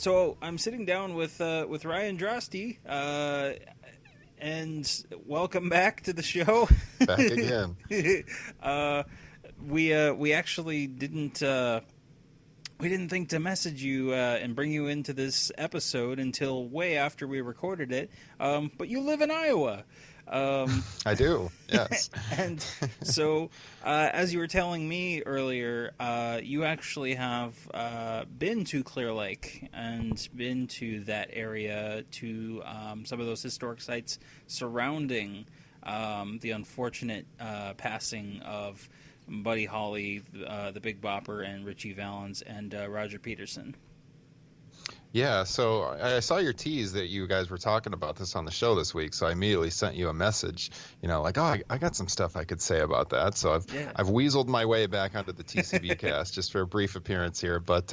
So I'm sitting down with Ryan Droste, and welcome back to the show. Back again. We actually didn't we didn't think to message you and bring you into this episode until way after we recorded it. But you live in Iowa. I do, yes. And so, as you were telling me earlier, you actually have been to Clear Lake and been to that area, to some of those historic sites surrounding the unfortunate passing of Buddy Holly, the Big Bopper, and Ritchie Valens, and Roger Peterson. Yeah, so I saw your tease that you guys were talking about this on the show this week, so I immediately sent you a message, like, oh, I got some stuff I could say about that. So I've weaseled my way back onto the TCBcast just for a brief appearance here. But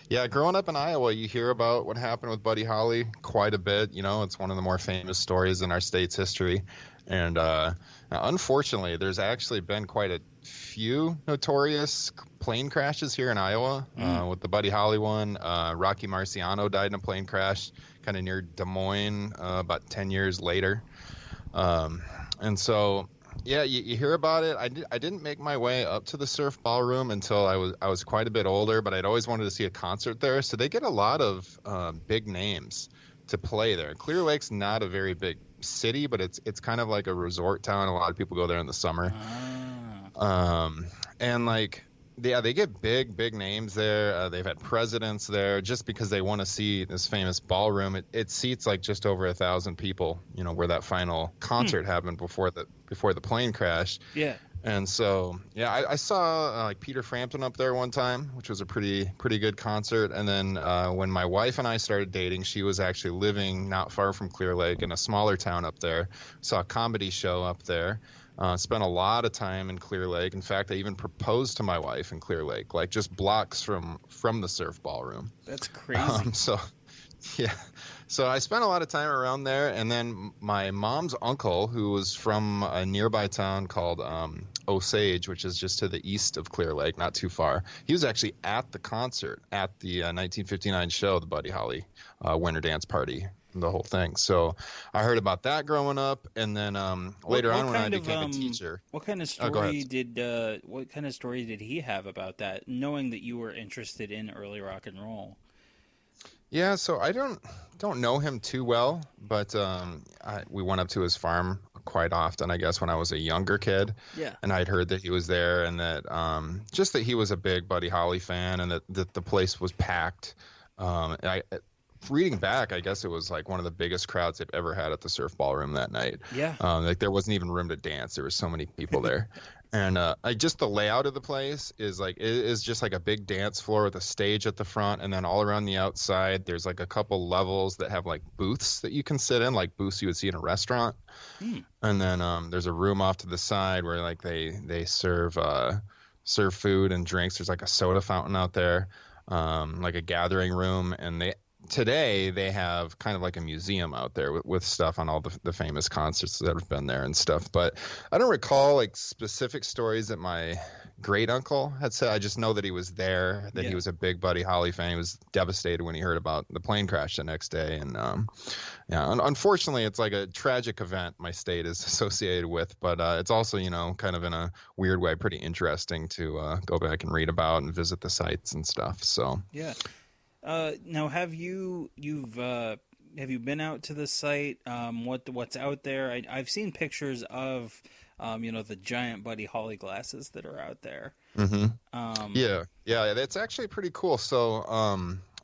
yeah, growing up in Iowa, you hear about what happened with Buddy Holly quite a bit. It's one of the more famous stories in our state's history. And unfortunately, there's actually been quite a few notorious plane crashes here in Iowa. With the Buddy Holly one, Rocky Marciano died in a plane crash kind of near Des Moines about 10 years later. And so, yeah, you hear about it. I didn't make my way up to the Surf Ballroom until I was quite a bit older, but I'd always wanted to see a concert there. So they get a lot of big names to play there. Clear Lake's not a very big city, but it's kind of like a resort town. A lot of people go there in the summer. And like, yeah, they get big names there. They've had presidents there just because they want to see this famous ballroom. It seats like just over 1,000 people, where that final concert happened before the plane crash. Yeah. And so, yeah, I saw like Peter Frampton up there one time, which was a pretty good concert. And then when my wife and I started dating, she was actually living not far from Clear Lake in a smaller town up there. Saw a comedy show up there. Spent a lot of time in Clear Lake. In fact, I even proposed to my wife in Clear Lake, like just blocks from the Surf Ballroom. That's crazy. Yeah. So I spent a lot of time around there, and then my mom's uncle, who was from a nearby town called Osage, which is just to the east of Clear Lake, not too far. He was actually at the concert at the 1959 show, the Buddy Holly Winter Dance Party, the whole thing. So I heard about that growing up, and then later on when I became a teacher. What kind of story did he have about that, knowing that you were interested in early rock and roll? Yeah, so I don't know him too well, but we went up to his farm quite often, I guess, when I was a younger kid. Yeah. And I'd heard that he was there, and that just that he was a big Buddy Holly fan, and that the place was packed. Reading back, I guess it was like one of the biggest crowds they've ever had at the Surf Ballroom that night. Yeah. Like there wasn't even room to dance. There were so many people there. And just the layout of the place is just like a big dance floor with a stage at the front, and then all around the outside there's like a couple levels that have like booths that you can sit in, like booths you would see in a restaurant. And then there's a room off to the side where like they serve food and drinks. There's like a soda fountain out there, like a gathering room, and today they have kind of like a museum out there with stuff on all the famous concerts that have been there and stuff. But I don't recall like specific stories that my great uncle had said. I just know that he was there, that he was a big Buddy Holly fan. He was devastated when he heard about the plane crash the next day. And unfortunately, it's like a tragic event my state is associated with, but it's also, kind of in a weird way, pretty interesting to go back and read about and visit the sites and stuff. So yeah. Now, have you been out to the site? What's out there? I've seen pictures of, the giant Buddy Holly glasses that are out there. Mm-hmm. Yeah, that's actually pretty cool. So,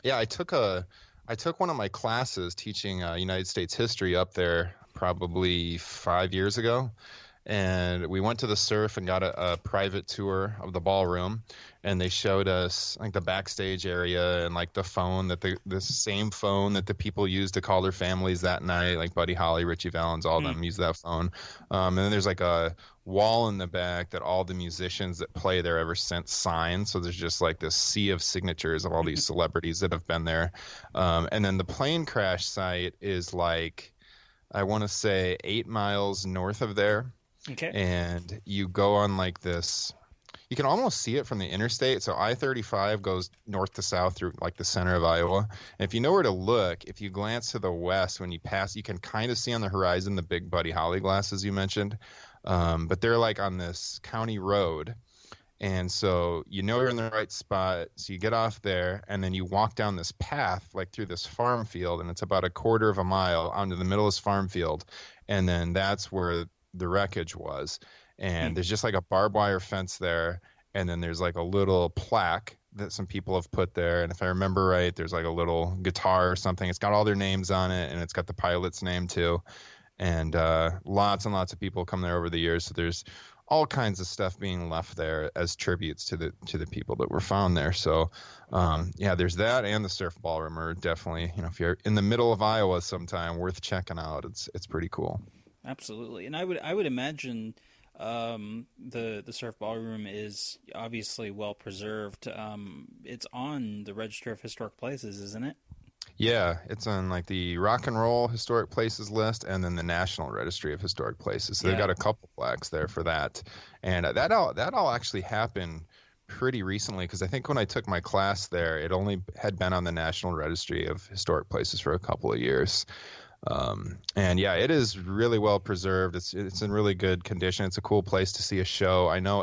I took one of my classes teaching United States history up there probably 5 years ago. And we went to the Surf and got a private tour of the ballroom, and they showed us like the backstage area and like the phone the same phone that the people used to call their families that night, like Buddy Holly, Ritchie Valens, all of them use that phone. And then there's like a wall in the back that all the musicians that play there ever since signed. So there's just like this sea of signatures of all these celebrities that have been there. And then the plane crash site is like, I want to say 8 miles north of there. Okay. And you go on like this, you can almost see it from the interstate. So I-35 goes north to south through like the center of Iowa. And if you know where to look, if you glance to the west when you pass, you can kind of see on the horizon the big Buddy Holly glasses you mentioned. But they're like on this county road. And so you know you're in the right spot. So you get off there and then you walk down this path like through this farm field, and it's about a quarter of a mile onto the middle of this farm field. And then that's where the wreckage was. And there's just like a barbed wire fence there. And then there's like a little plaque that some people have put there. And if I remember right, there's like a little guitar or something. It's got all their names on it, and it's got the pilot's name too. And lots and lots of people come there over the years. So there's all kinds of stuff being left there as tributes to the people that were found there. So yeah, there's that, and the surf ballroom are definitely, if you're in the middle of Iowa sometime, worth checking out. It's pretty cool. Absolutely. And I would imagine the surf ballroom is obviously well preserved. It's on the Register of Historic Places, isn't it? Yeah, it's on like the Rock and Roll Historic Places list, and then the National Registry of Historic Places. So they've got a couple plaques there for that, and that all actually happened pretty recently, because I think when I took my class there, it only had been on the National Registry of Historic Places for a couple of years. And yeah, it is really well preserved. It's in really good condition. It's a cool place to see a show. I know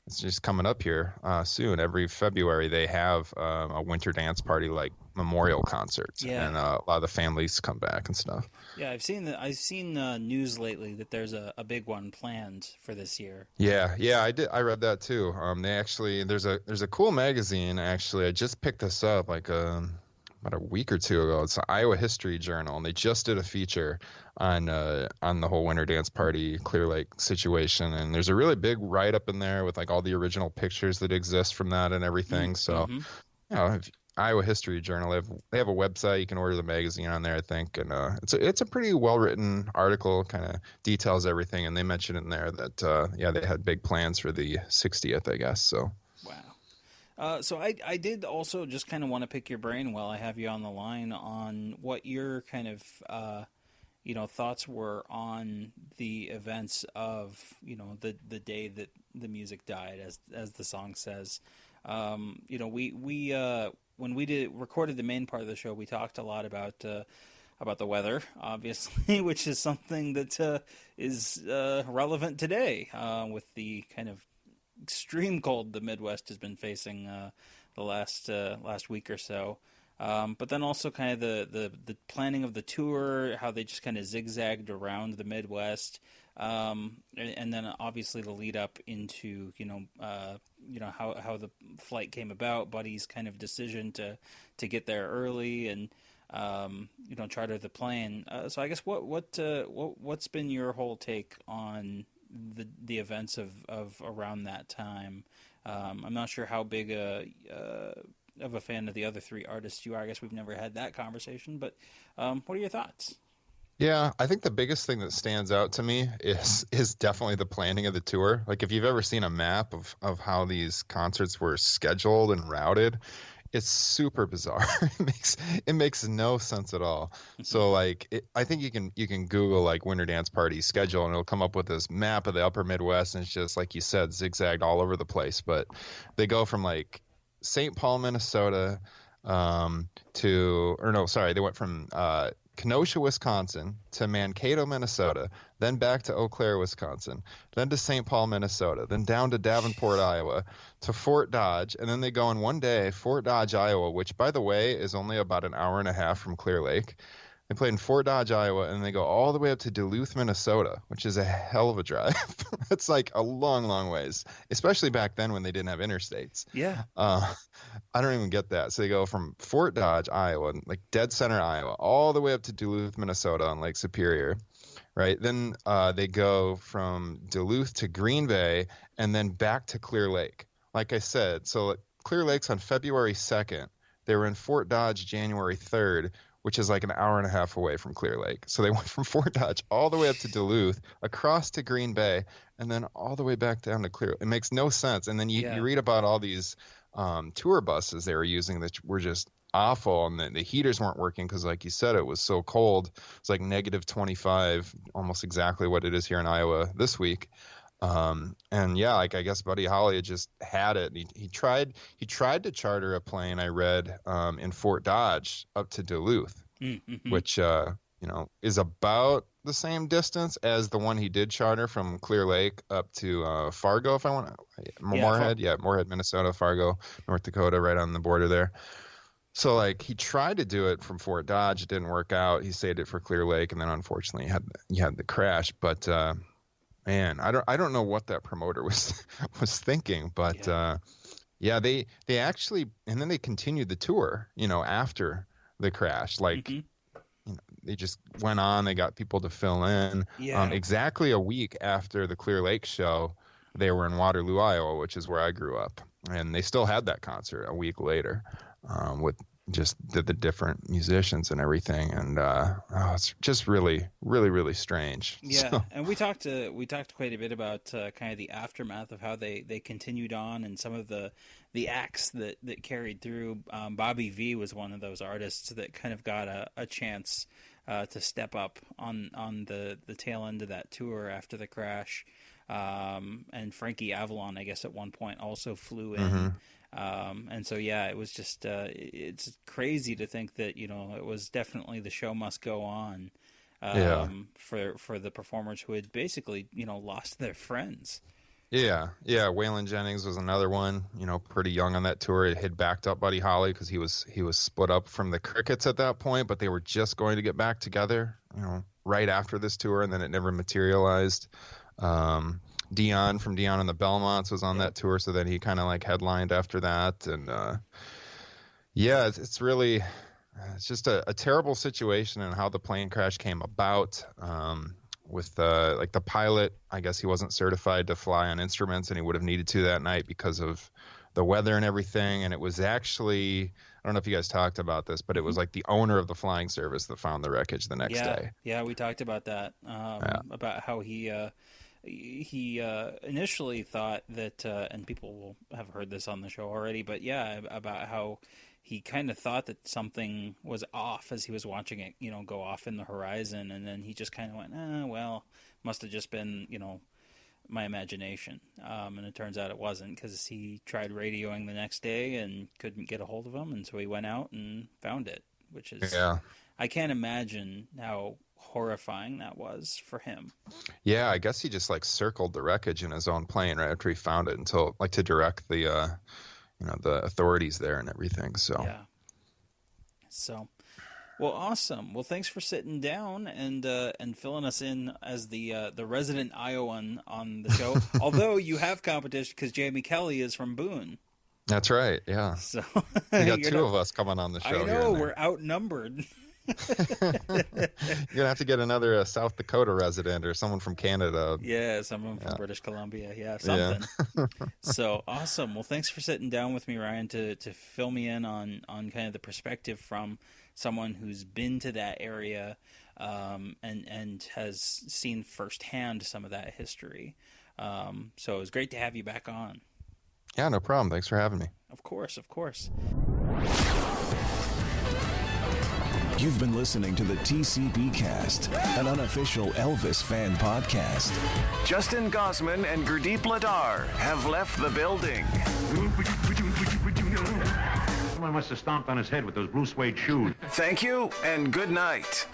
it's just coming up here soon. Every February they have a winter dance party like memorial concerts, and a lot of the families come back and stuff. Yeah, I've seen news lately that there's a big one planned for this year. Yeah, I did. I read that too. They actually there's a cool magazine. Actually, I just picked this up like about a week or two ago. It's the Iowa History Journal, and they just did a feature on the whole winter dance party Clear Lake situation. And there's a really big write up in there with like all the original pictures that exist from that and everything. So, Iowa History Journal, they have a website. You can order the magazine on there, I think, and it's a pretty well written article. Kind of details everything, and they mention in there that they had big plans for the 60th, I guess. So. Wow. So I did also just kind of want to pick your brain while I have you on the line on what your kind of thoughts were on the events of the day that the music died, as the song says. We when we recorded the main part of the show, we talked a lot about the weather, obviously, which is something that is relevant today with the kind of extreme cold the Midwest has been facing the last week or so. But then also kind of the planning of the tour, how they just kind of zigzagged around the Midwest, and then obviously the lead up into how the flight came about, Buddy's kind of decision to get there early and charter the plane. So I guess what's been your whole take on the events of around that time? I'm not sure how big of a fan of the other three artists you are. I guess we've never had that conversation, but what are your thoughts? Yeah, I think the biggest thing that stands out to me is definitely the planning of the tour. Like if you've ever seen a map of how these concerts were scheduled and routed, it's super bizarre. It makes no sense at all. So like I think you can Google like winter dance party schedule, and it'll come up with this map of the upper Midwest, and it's just like you said, zigzagged all over the place. But they go from like St. Paul, Minnesota they went from Kenosha, Wisconsin to Mankato, Minnesota, then back to Eau Claire, Wisconsin, then to St. Paul, Minnesota, then down to Davenport, Iowa, to Fort Dodge, and then they go in one day, Fort Dodge, Iowa, which, by the way, is only about an hour and a half from Clear Lake. They played in Fort Dodge, Iowa, and they go all the way up to Duluth, Minnesota, which is a hell of a drive. That's like a long, long ways, especially back then when they didn't have interstates. Yeah. I don't even get that. So they go from Fort Dodge, Iowa, like dead center Iowa, all the way up to Duluth, Minnesota on Lake Superior, right? Then they go from Duluth to Green Bay and then back to Clear Lake. Like I said, so Clear Lake's on February 2nd. They were in Fort Dodge January 3rd, which is like an hour and a half away from Clear Lake. So they went from Fort Dodge all the way up to Duluth, across to Green Bay, and then all the way back down to Clear Lake. It makes no sense. And then you read about all these tour buses they were using that were just awful, and the heaters weren't working because, like you said, it was so cold. It's like negative 25, almost exactly what it is here in Iowa this week. And yeah, like I guess Buddy Holly had just had it. He tried to charter a plane, I read, in Fort Dodge up to Duluth, Mm-hmm. which is about the same distance as the one he did charter from Clear Lake up to Fargo, if I want to. Moorhead, Moorhead, Minnesota, Fargo, North Dakota, right on the border there. So like he tried to do it from Fort Dodge, it didn't work out. He saved it for Clear Lake, and then unfortunately he had the crash. But man, I don't know what that promoter was thinking, but they actually, and then they continued the tour, after the crash, like. Mm-hmm. They just went on. They got people to fill in. Yeah. Exactly a week after the Clear Lake show, they were in Waterloo, Iowa, which is where I grew up, and they still had that concert a week later, with just the different musicians and everything. And it's just really, really, really strange. Yeah, so. And we talked quite a bit about kind of the aftermath of how they continued on, and some of the acts that carried through. Bobby V was one of those artists that kind of got a chance to step up on the tail end of that tour after the crash. And Frankie Avalon, I guess, at one point also flew in. Mm-hmm. And so, yeah, it was just, it's crazy to think that, it was definitely the show must go on for the performers who had basically, lost their friends. Yeah. Waylon Jennings was another one, pretty young on that tour. It had backed up Buddy Holly because he was split up from the Crickets at that point, but they were just going to get back together, right after this tour, and then it never materialized. Dion from Dion and the Belmonts was on that tour, so then he kind of like headlined after that. And it's really, it's just a terrible situation, and how the plane crash came about. With like the pilot, I guess he wasn't certified to fly on instruments, and he would have needed to that night because of the weather and everything. And it was actually, I don't know if you guys talked about this, but it was like the owner of the flying service that found the wreckage the next day. Yeah, we talked about that, about how he initially thought that, and people will have heard this on the show already, but yeah, about how he kind of thought that something was off as he was watching it, go off in the horizon, and then he just kind of went, well, must have just been, my imagination. And it turns out it wasn't, because he tried radioing the next day and couldn't get a hold of him, and so he went out and found it, which is, I can't imagine how horrifying that was for him. Yeah, I guess he just like circled the wreckage in his own plane right after he found it, until like to direct the the authorities there and everything. So well, awesome. Well, thanks for sitting down and filling us in as the resident Iowan on the show. Although you have competition because Jamie Kelly is from Boone. That's right. Yeah. So you got two of us coming on the show. I know, we're outnumbered. You're gonna have to get another South Dakota resident or someone from Canada. Yeah, someone from British Columbia. Yeah, something. So awesome. Well, thanks for sitting down with me, Ryan, to fill me in on kind of the perspective from someone who's been to that area and has seen firsthand some of that history. So it was great to have you back on. Yeah, no problem. Thanks for having me. Of course. You've been listening to the TCBcast, an unofficial Elvis fan podcast. Justin Gosman and Gurdeep Ladar have left the building. Someone must have stomped on his head with those blue suede shoes. Thank you and good night.